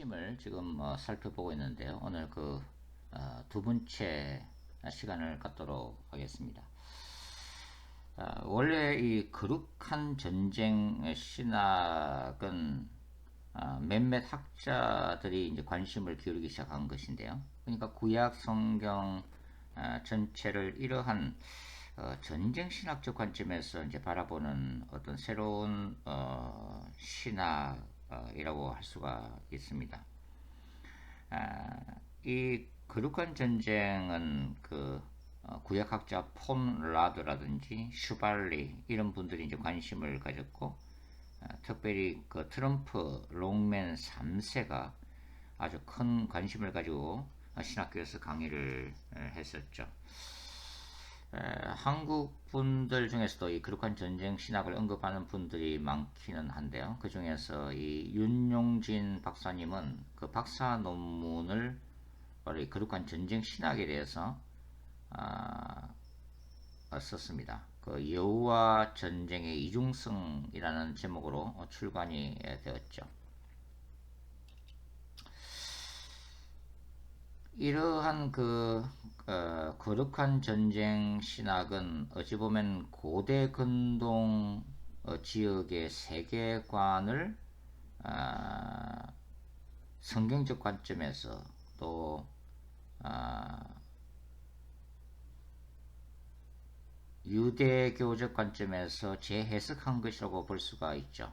핵심을 지금 살펴보고 있는데요. 오늘 두 번째 시간을 갖도록 하겠습니다. 원래 이 거룩한 전쟁 신학은 몇몇 학자들이 이제 관심을 기울이기 시작한 것인데요. 그러니까 구약 성경 전체를 이러한 전쟁 신학적 관점에서 이제 바라보는 어떤 새로운 신학이라고 할 수가 있습니다. 이 거룩한 전쟁은 구약학자 폰 라드라든지 슈발리 이런 분들이 이제 관심을 가졌고, 특별히 그 트럼프 롱맨 3세가 아주 큰 관심을 가지고 신학교에서 강의를 했었죠. 한국 분들 중에서도 이 거룩한 전쟁 신학을 언급하는 분들이 많기는 한데요. 그 중에서 이 윤용진 박사님은 그 박사 논문을 바로 이 거룩한 전쟁 신학에 대해서 썼습니다. 그 여호와 전쟁의 이중성이라는 제목으로 출간이 되었죠. 이러한 거룩한 전쟁 신학은 어찌 보면 고대 근동 지역의 세계관을 성경적 관점에서 또 유대교적 관점에서 재해석한 것이라고 볼 수가 있죠.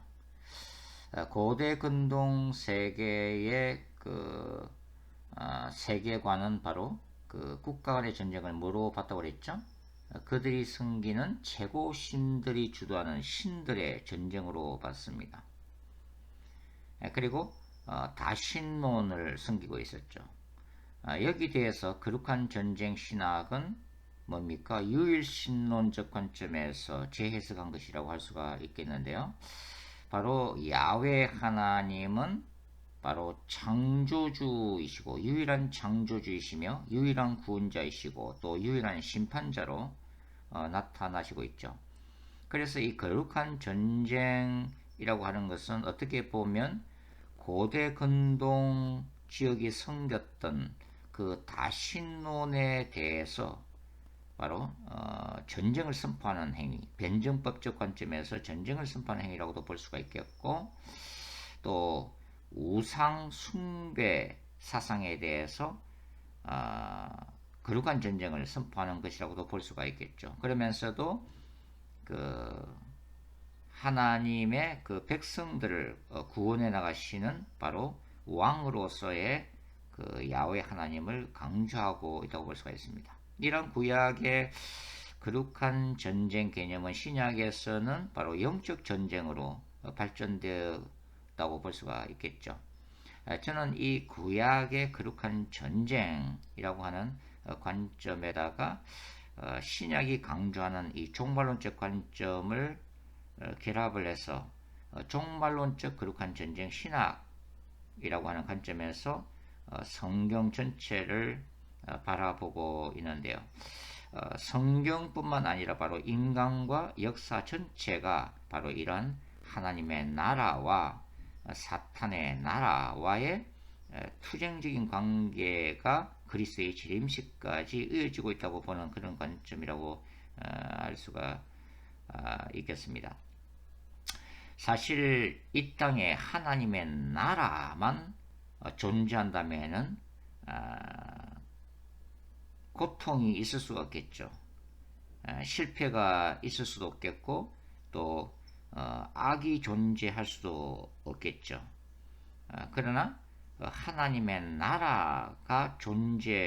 고대 근동 세계의 세계관은 바로 그 국가 간의 전쟁을 뭐로 봤다고 그랬죠? 그들이 섬기는 최고 신들이 주도하는 신들의 전쟁으로 봤습니다. 그리고 다신론을 섬기고 있었죠. 여기 대해서 거룩한 전쟁 신학은 뭡니까? 유일신론적 관점에서 재해석한 것이라고 할 수가 있겠는데요. 바로 야훼 하나님은 바로 창조주이시고 유일한 창조주이시며 유일한 구원자이시고 또 유일한 심판자로 나타나시고 있죠. 그래서 이 거룩한 전쟁이라고 하는 것은 어떻게 보면 고대 근동 지역이 섬겼던 그 다신론에 대해서 바로 전쟁을 선포하는 행위, 변증법적 관점에서 전쟁을 선포하는 행위라고도 볼 수가 있겠고, 또 우상 숭배 사상에 대해서 거룩한 전쟁을 선포하는 것이라고도 볼 수가 있겠죠. 그러면서도 하나님의 그 백성들을 구원해 나가시는 바로 왕으로서의 야훼 하나님을 강조하고 있다고 볼 수가 있습니다. 이런 구약의 거룩한 전쟁 개념은 신약에서는 바로 영적 전쟁으로 발전되었다고 볼 수가 있겠죠. 저는 이 구약의 거룩한 전쟁이라고 하는 관점에다가 신약이 강조하는 이 종말론적 관점을 결합을 해서 종말론적 거룩한 전쟁 신학이라고 하는 관점에서 성경 전체를 바라보고 있는데요. 성경뿐만 아니라 바로 인간과 역사 전체가 바로 이런 하나님의 나라와 사탄의 나라와의 투쟁적인 관계가 그리스도의 재림식까지 이어지고 있다고 보는 그런 관점이라고 알 수가 있겠습니다. 사실 이 땅에 하나님의 나라만 존재한다면은 고통이 있을 수가 없겠죠. 실패가 있을 수도 없겠고 또 악이 존재할 수도 없겠죠. 그러나 하나님의 나라가 존재함과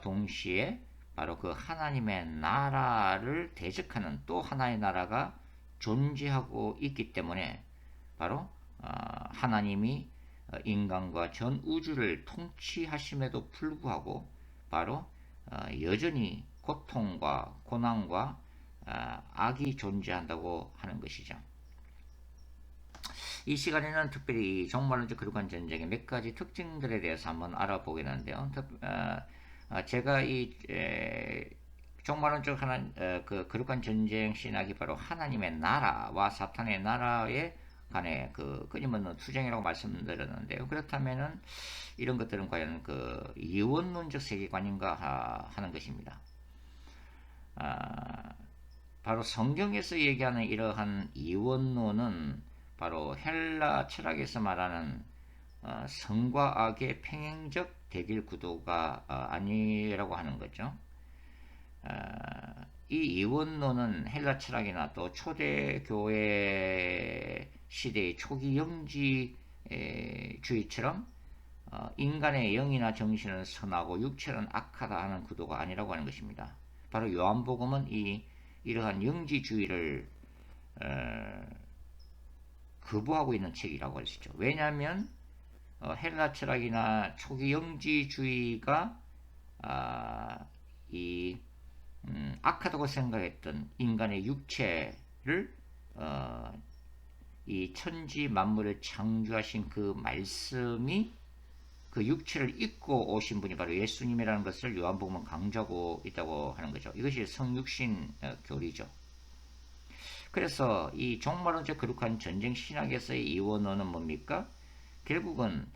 동시에 바로 그 하나님의 나라를 대적하는 또 하나의 나라가 존재하고 있기 때문에 바로 하나님이 인간과 전 우주를 통치하심에도 불구하고 바로 여전히 고통과 고난과 악이 존재한다고 하는 것이죠. 이 시간에는 특별히 종말론적 거룩한 전쟁의 몇 가지 특징들에 대해서 한번 알아보겠는데요. 제가 이 종말론적 거룩한 전쟁 신학이 바로 하나님의 나라와 사탄의 나라의 간의 그 끊임없는 투쟁이라고 말씀드렸는데요. 그렇다면은 이런 것들은 과연 그 이원론적 세계관인가 하는 것입니다. 바로 성경에서 얘기하는 이러한 이원론은 바로 헬라 철학에서 말하는 성과 악의 평행적 대결 구도가 아니라고 하는 거죠. 이 이원론은 헬라 철학이나 또 초대 교회 시대의 초기 영지주의처럼 인간의 영이나 정신은 선하고 육체는 악하다 하는 구도가 아니라고 하는 것입니다. 바로 요한복음은 이러한 영지주의를 거부하고 있는 책이라고 할 수 있죠. 왜냐하면 헬라 철학이나 초기 영지주의가 악하다고 생각했던 인간의 육체를 이 천지 만물을 창조하신 그 말씀이 그 육체를 입고 오신 분이 바로 예수님이라는 것을 요한복음은 강조하고 있다고 하는 거죠. 이것이 성육신 교리죠. 그래서 이 종말론적 거룩한 전쟁 신학에서의 이원론은 뭡니까? 결국은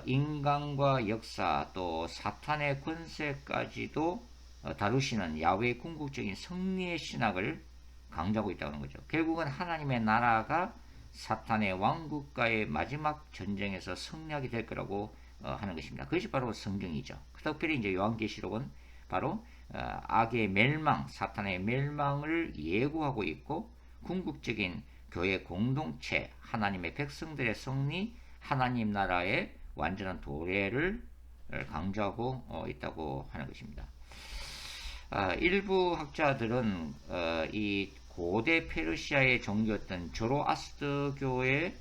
인간과 역사 또 사탄의 권세까지도 다루시는 야훼의 궁극적인 승리의 신학을 강조하고 있다는 거죠. 결국은 하나님의 나라가 사탄의 왕국과의 마지막 전쟁에서 승리하게 될 거라고 하는 것입니다. 그것이 바로 성경이죠. 특별히 이제 요한계시록은 바로 악의 멸망, 사탄의 멸망을 예고하고 있고 궁극적인 교회 공동체, 하나님의 백성들의 승리, 하나님 나라의 완전한 도래를 강조하고 있다고 하는 것입니다. 일부 학자들은 이 고대 페르시아의 종교였던 조로아스터교의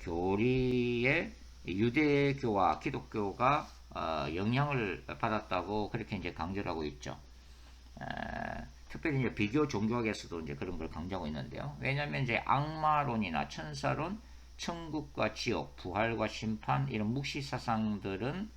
교리에 유대교와 기독교가 영향을 받았다고 그렇게 이제 강조를 하고 있죠. 특별히 이제 비교 종교학에서도 이제 그런 걸 강조하고 있는데요. 왜냐하면 이제 악마론이나 천사론, 천국과 지옥, 부활과 심판 이런 묵시 사상들은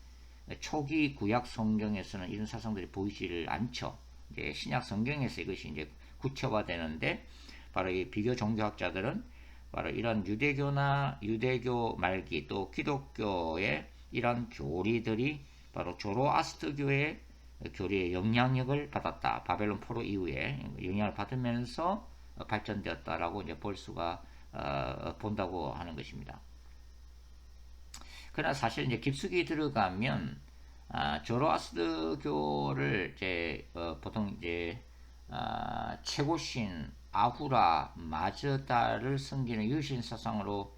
초기 구약 성경에서는 이런 사상들이 보이지를 않죠. 이제 신약 성경에서 이것이 이제 구체화되는데 바로 이 비교 종교학자들은 바로 이런 유대교 말기 또 기독교의 이런 교리들이 바로 조로아스터교의 교리의 영향력을 받았다. 바벨론 포로 이후에 영향을 받으면서 발전되었다라고 이제 볼 수가 본다고 하는 것입니다. 그러나 사실 이제 깊숙이 들어가면 조로아스터교를 이제 보통 이제 최고신 아후라 마즈다를 섬기는 유신 사상으로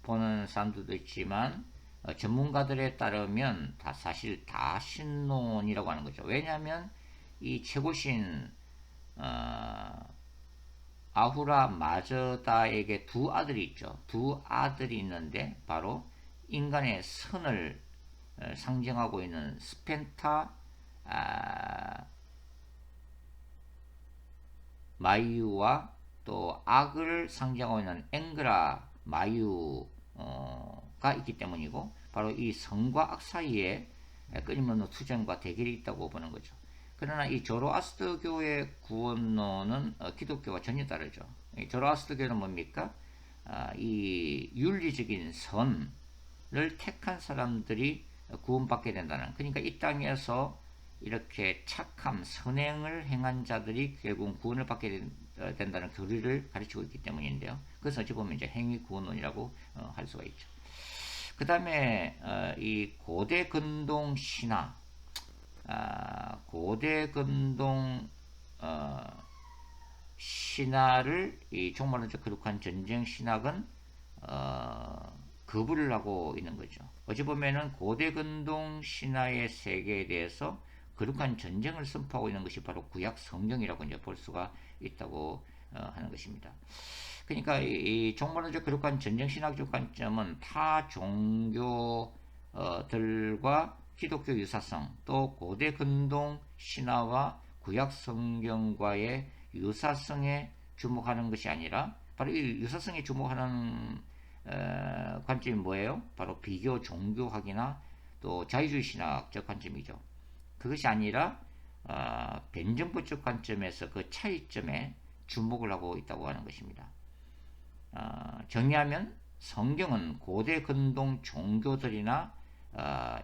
보는 사람들도 있지만 전문가들에 따르면 사실 다 신론이라고 하는 거죠. 왜냐하면 이 최고신 아후라 마저다에게 두 아들이 있죠. 두 아들이 있는데 바로 인간의 선을 상징하고 있는 스펜타 마유와 또 악을 상징하고 있는 앵그라 마유가 있기 때문이고 바로 이 성과 악 사이에 끊임없는 투쟁과 대결이 있다고 보는 거죠. 그러나 이 조로아스터교의 구원론은 기독교와 전혀 다르죠. 조로아스터교는 뭡니까? 이 윤리적인 선을 택한 사람들이 구원받게 된다는, 그러니까 이 땅에서 이렇게 착함, 선행을 행한 자들이 결국 구원을 받게 된다는 교리를 가르치고 있기 때문인데요. 그래서 어찌 보면 이제 행위 구원론이라고 할 수가 있죠. 그 다음에 이 고대 근동 신화, 고대 근동 신화를 이 종말론적 거룩한 전쟁 신학은 거부를 하고 있는 거죠. 어찌 보면은 고대 근동 신화의 세계에 대해서 거룩한 전쟁을 선포하고 있는 것이 바로 구약 성경이라고 이제 볼 수가 있다고 하는 것입니다. 그러니까 이 종말론적 거룩한 전쟁 신학적 관점은 타 종교들과 기독교 유사성 또 고대 근동 신화와 구약 성경과의 유사성에 주목하는 것이 아니라 바로 이 유사성에 주목하는 관점이 뭐예요? 바로 비교 종교학이나 또 자유주의 신학적 관점이죠. 그것이 아니라 변증법적 관점에서 그 차이점에 주목을 하고 있다고 하는 것입니다. 정리하면 성경은 고대 근동 종교들이나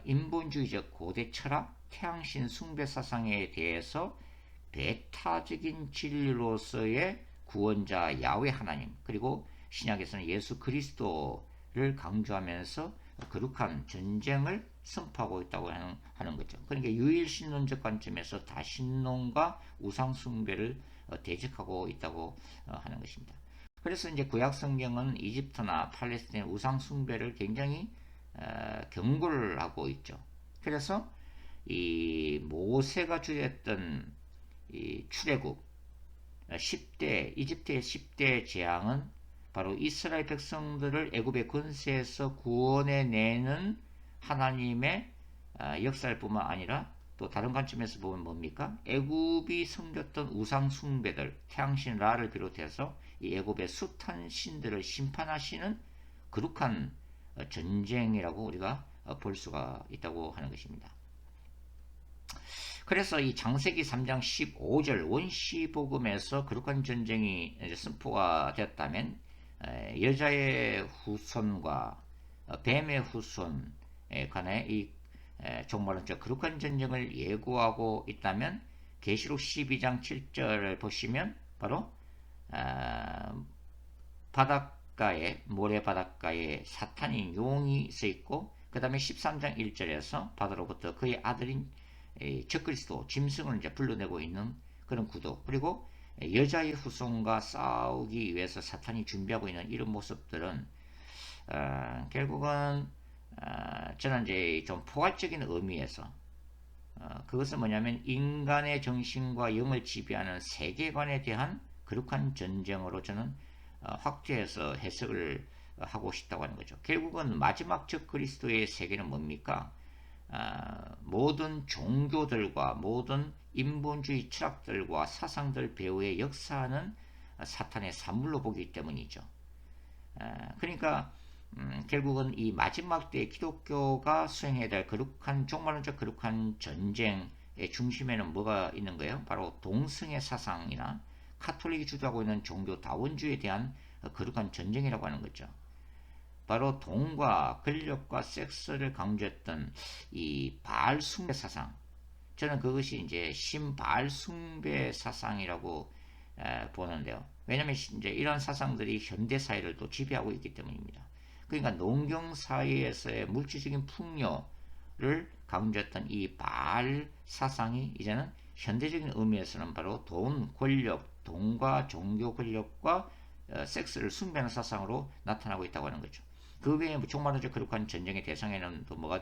인본주의적 고대 철학, 태양신 숭배 사상에 대해서 배타적인 진리로서의 구원자 야훼 하나님, 그리고 신약에서는 예수 그리스도를 강조하면서 거룩한 전쟁을 선포하고 있다고 하는 거죠. 그러니까 유일신론적 관점에서 다신론과 우상숭배를 대적하고 있다고 하는 것입니다. 그래서 이제 구약 성경은 이집트나 팔레스타인 우상 숭배를 굉장히 경고를 하고 있죠. 그래서 이 모세가 주도했던 이 출애굽 10대 이집트의 10대 재앙은 바로 이스라엘 백성들을 애굽의 권세에서 구원해 내는 하나님의 역사일 뿐만 아니라 또 다른 관점에서 보면 뭡니까? 애굽이 섬겼던 우상 숭배들, 태양신 라를 비롯해서 이 애굽의 숱한 신들을 심판하시는 거룩한 전쟁이라고 우리가 볼 수가 있다고 하는 것입니다. 그래서 이 창세기 3장 15절 원시복음에서 거룩한 전쟁이 선포가 되었다면 여자의 후손과 뱀의 후손에 관해 이 종말은 거룩한 전쟁을 예고하고 있다면 계시록 12장 7절을 보시면 바로 바닷가에 모래 바닷가에 사탄인 용이 서 있고 그 다음에 13장 1절에서 바다로부터 그의 아들인 적그리스도 짐승을 이제 불러내고 있는 그런 구도, 그리고 여자의 후손과 싸우기 위해서 사탄이 준비하고 있는 이런 모습들은 결국은 저는 이제 좀 포괄적인 의미에서 그것은 뭐냐면 인간의 정신과 영을 지배하는 세계관에 대한 거룩한 전쟁으로 저는 확대해서 해석을 하고 싶다고 하는 거죠. 결국은 마지막 적 그리스도의 세계는 뭡니까? 모든 종교들과 모든 인본주의 철학들과 사상들 배후에 역사하는 사탄의 산물로 보기 때문이죠. 그러니까 결국은 이 마지막 때에 기독교가 수행해야 될 거룩한 종말론적 거룩한 전쟁의 중심에는 뭐가 있는 거예요? 바로 동성애 사상이나 카톨릭이 주도하고 있는 종교 다원주의에 대한 거룩한 전쟁이라고 하는 거죠. 바로 돈과 권력과 섹스를 강조했던 이 바알 숭배 사상, 저는 그것이 이제 신바알 숭배 사상이라고 보는데요. 왜냐하면 이제 이런 사상들이 현대 사회를 또 지배하고 있기 때문입니다. 그러니까 농경 사회에서의 물질적인 풍요를 강조했던 이 바알 사상이 이제는 현대적인 의미에서는 바로 돈, 권력, 돈과 종교 권력과 섹스를 숭배하는 사상으로 나타나고 있다고 하는 거죠. 그 외에 종말론적 거룩한 전쟁의 대상에는 또 뭐가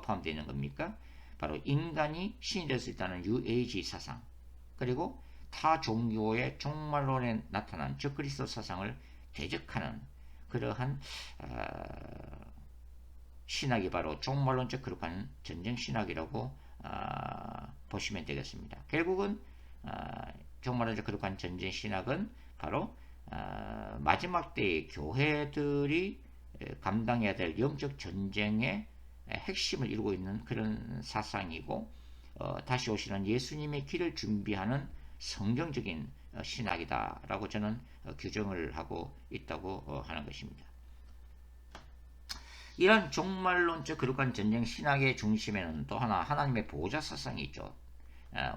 포함되어 있는 겁니까? 바로 인간이 신이 될 수 있다는 UAG 사상, 그리고 타 종교의 종말론에 나타난 적그리스도 사상을 대적하는 그러한 신학이 바로 종말론적 거룩한 전쟁 신학이라고 보시면 되겠습니다. 결국은 종말론적 거룩한 전쟁 신학은 바로 마지막 때의 교회들이 감당해야 될 영적 전쟁의 핵심을 이루고 있는 그런 사상이고, 다시 오시는 예수님의 길을 준비하는 성경적인 신학이다라고 저는 규정을 하고 있다고 하는 것입니다. 이런 종말론적 거룩한 전쟁 신학의 중심에는 또 하나 하나님의 보호자 사상이 있죠.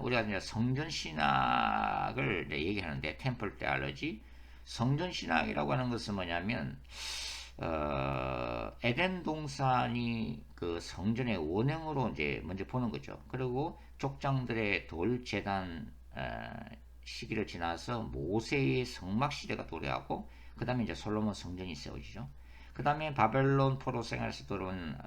우리가 이제 성전 신학을 얘기하는데 템플 테올로지, 성전 신학이라고 하는 것은 뭐냐면 에덴 동산이 그 성전의 원형으로 이제 먼저 보는 거죠. 그리고 족장들의 돌 제단 시기를 지나서 모세의 성막 시대가 도래하고 그 다음에 이제 솔로몬 성전이 세워지죠. 그 다음에 바벨론 포로 생활에서 들어온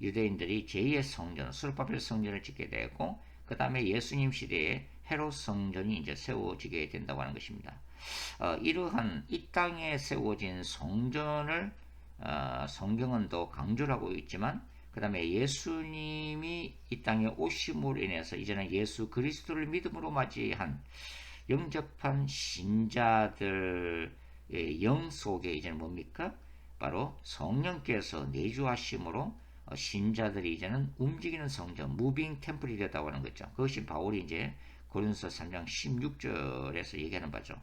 유대인들이 제2의 성전, 수르바벨 성전을 짓게 되고, 그 다음에 예수님 시대에 헤롯 성전이 이제 세워지게 된다고 하는 것입니다. 이러한 이 땅에 세워진 성전을 성경은 더 강조를 하고 있지만, 그 다음에 예수님이 이 땅에 오심으로 인해서 이제는 예수 그리스도를 믿음으로 맞이한 영접한 신자들의 영 속에 이제는 뭡니까? 바로 성령께서 내주하심으로 신자들이 이제는 움직이는 성전, 무빙 템플이 되었다고 하는 거죠. 그것이 바울이 이제 고린도서 3장 16절에서 얘기하는 바죠.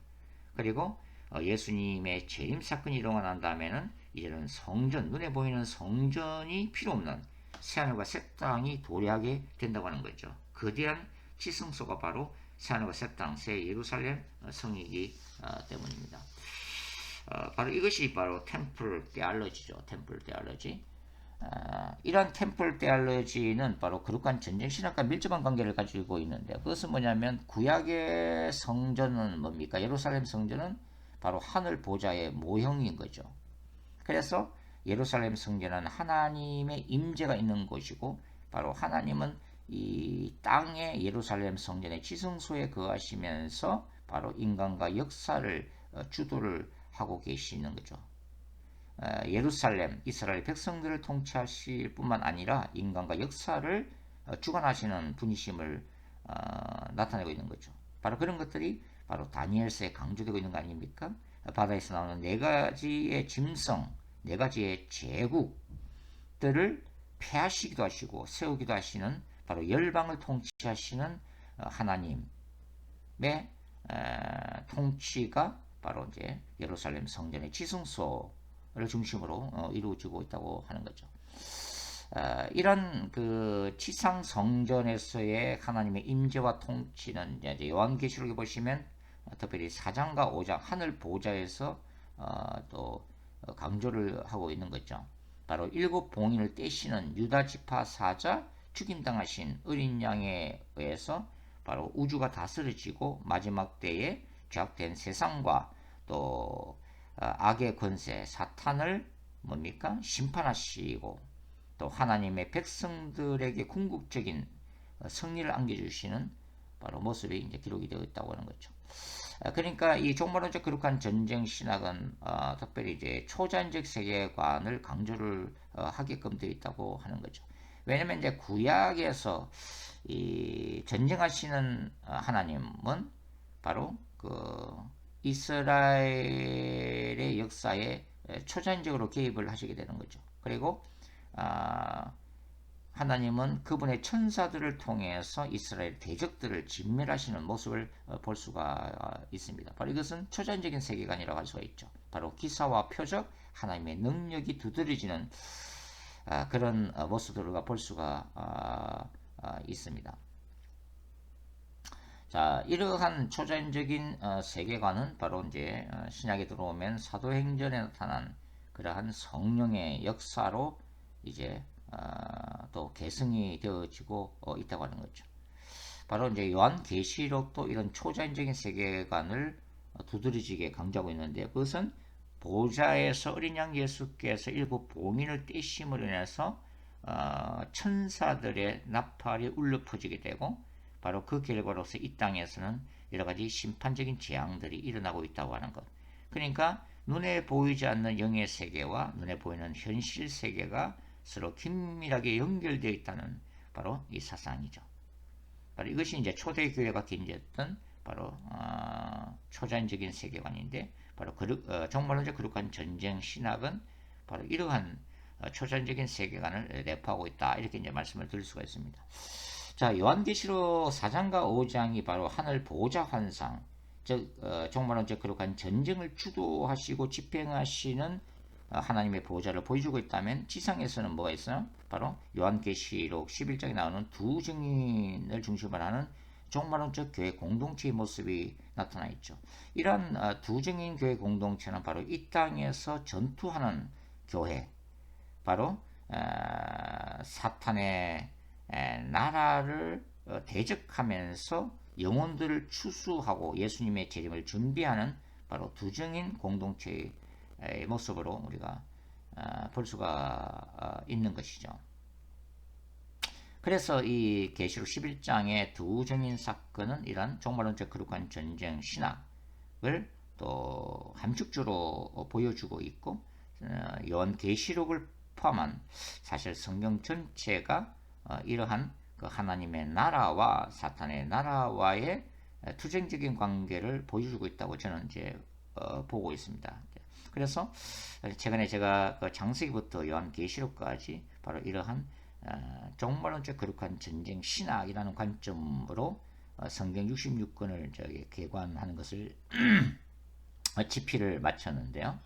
그리고 예수님의 재림 사건이 일어나고 난 다음에는 이제는 성전, 눈에 보이는 성전이 필요 없는 새하늘과 새 땅이 도래하게 된다고 하는 거죠. 거대한 지성소가 바로 새하늘과 새 땅, 새 예루살렘 성이기 때문입니다. 바로 이것이 바로 템플 테올로지죠. 템플 테올로지. 이러한 템플 테올로지는 바로 거룩한 전쟁 신학과 밀접한 관계를 가지고 있는데, 그것은 뭐냐면 구약의 성전은 뭡니까? 예루살렘 성전은 바로 하늘 보좌의 모형인 거죠. 그래서 예루살렘 성전은 하나님의 임재가 있는 곳이고, 바로 하나님은 이 땅의 예루살렘 성전의 지성소에 거하시면서 바로 인간과 역사를 주도를 하고 계시는 거죠. 예루살렘, 이스라엘 백성들을 통치하실 뿐만 아니라 인간과 역사를 주관하시는 분이심을 나타내고 있는 거죠. 바로 그런 것들이 바로 다니엘서에 강조되고 있는 거 아닙니까? 바다에서 나오는 네 가지의 짐승, 네 가지의 제국들을 폐하시기도 하시고 세우기도 하시는 바로 열방을 통치하시는 하나님의 통치가 바로 이제 예루살렘 성전의 지성소를 중심으로 이루어지고 있다고 하는 거죠. 이런 그 지상 성전에서의 하나님의 임재와 통치는 이제 요한계시록에 보시면 특별히 4장과 5장 하늘 보좌에서 또 강조를 하고 있는 거죠. 바로 일곱 봉인을 떼시는 유다 지파 사자 죽임당하신 어린 양에 의해서 바로 우주가 다스려지고 마지막 때에 죄악된 세상과 또 악의 권세 사탄을 뭡니까? 심판하시고 또 하나님의 백성들에게 궁극적인 승리를 안겨주시는 바로 모습이 이제 기록이 되어 있다고 하는 거죠. 그러니까 이 종말론적 거룩한 전쟁 신학은 특별히 이제 초자연적 세계관을 강조를 하게끔 되어 있다고 하는 거죠. 왜냐면 이제 구약에서 이 전쟁하시는 하나님은 바로 그 이스라엘의 역사에 초자연적으로 개입을 하시게 되는 거죠. 그리고 하나님은 그분의 천사들을 통해서 이스라엘 대적들을 진멸하시는 모습을 볼 수가 있습니다. 바로 이것은 초자연적인 세계관이라고 할 수가 있죠. 바로 기사와 표적, 하나님의 능력이 두드러지는 그런 모습들을 볼 수가 있습니다. 자, 이러한 초자연적인 세계관은 바로 이제 신약에 들어오면 사도행전에 나타난 그러한 성령의 역사로 이제 또 계승이 되어지고 있다고 하는 거죠. 바로 이제 요한계시록도 이런 초자연적인 세계관을 두드러지게 강조하고 있는데, 그것은 보좌에서 어린 양 예수께서 일곱 봉인을 떼심으로 인해서 천사들의 나팔이 울려 퍼지게 되고, 바로 그 결과로서 이 땅에서는 여러 가지 심판적인 재앙들이 일어나고 있다고 하는 것. 그러니까 눈에 보이지 않는 영의 세계와 눈에 보이는 현실 세계가 서로 긴밀하게 연결되어 있다는 바로 이 사상이죠. 바로 이것이 이제 초대 교회가 견지했던 바로 초자연적인 세계관인데, 바로 종말론적 거룩한 전쟁 신학은 바로 이러한 초자연적인 세계관을 내포하고 있다, 이렇게 이제 말씀을 드릴 수가 있습니다. 자, 요한계시록 4장과 5장이 바로 하늘 보좌 환상, 즉 종말론적 거룩한 전쟁을 주도하시고 집행하시는 하나님의 보좌를 보여주고 있다면, 지상에서는 뭐가 있어요? 바로 요한계시록 11장에 나오는 두 증인을 중심으로 하는 종말론적 교회 공동체의 모습이 나타나 있죠. 이런 두 증인 교회 공동체는 바로 이 땅에서 전투하는 교회, 바로 사탄의 나라를 대적하면서 영혼들을 추수하고 예수님의 재림을 준비하는 바로 두 증인 공동체의 모습으로 우리가 볼 수가 있는 것이죠. 그래서 이 계시록 11장의 두 증인 사건은 이런 종말론적 거룩한 전쟁 신학을 또 함축주로 보여주고 있고, 요한계시록을 포함한 사실 성경 전체가 이러한 그 하나님의 나라와 사탄의 나라와의 투쟁적인 관계를 보여주고 있다고 저는 이제 보고 있습니다. 그래서 최근에 제가 그 창세기부터 요한계시록까지 바로 이러한 종말론적 거룩한 전쟁 신학이라는 관점으로 성경 66권을 개관하는 것을 지피를 마쳤는데요.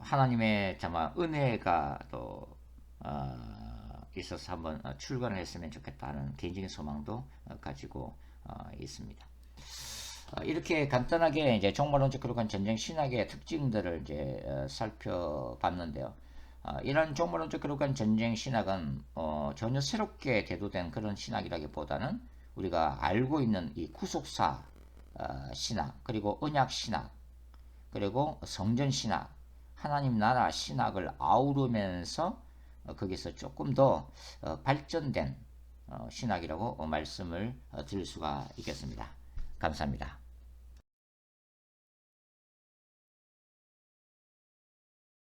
하나님의 정말 은혜가 또 있어서 한번 출간을 했으면 좋겠다는 개인적인 소망도 가지고 있습니다. 이렇게 간단하게 이제 종말론적 거룩한 전쟁 신학의 특징들을 이제 살펴봤는데요. 이런 종말론적 거룩한 전쟁 신학은 전혀 새롭게 대두된 그런 신학이라기보다는 우리가 알고 있는 이 구속사 신학, 그리고 언약 신학, 그리고 성전 신학, 하나님 나라 신학을 아우르면서 거기서 조금 더 발전된 신학이라고 말씀을 드릴 수가 있겠습니다. 감사합니다.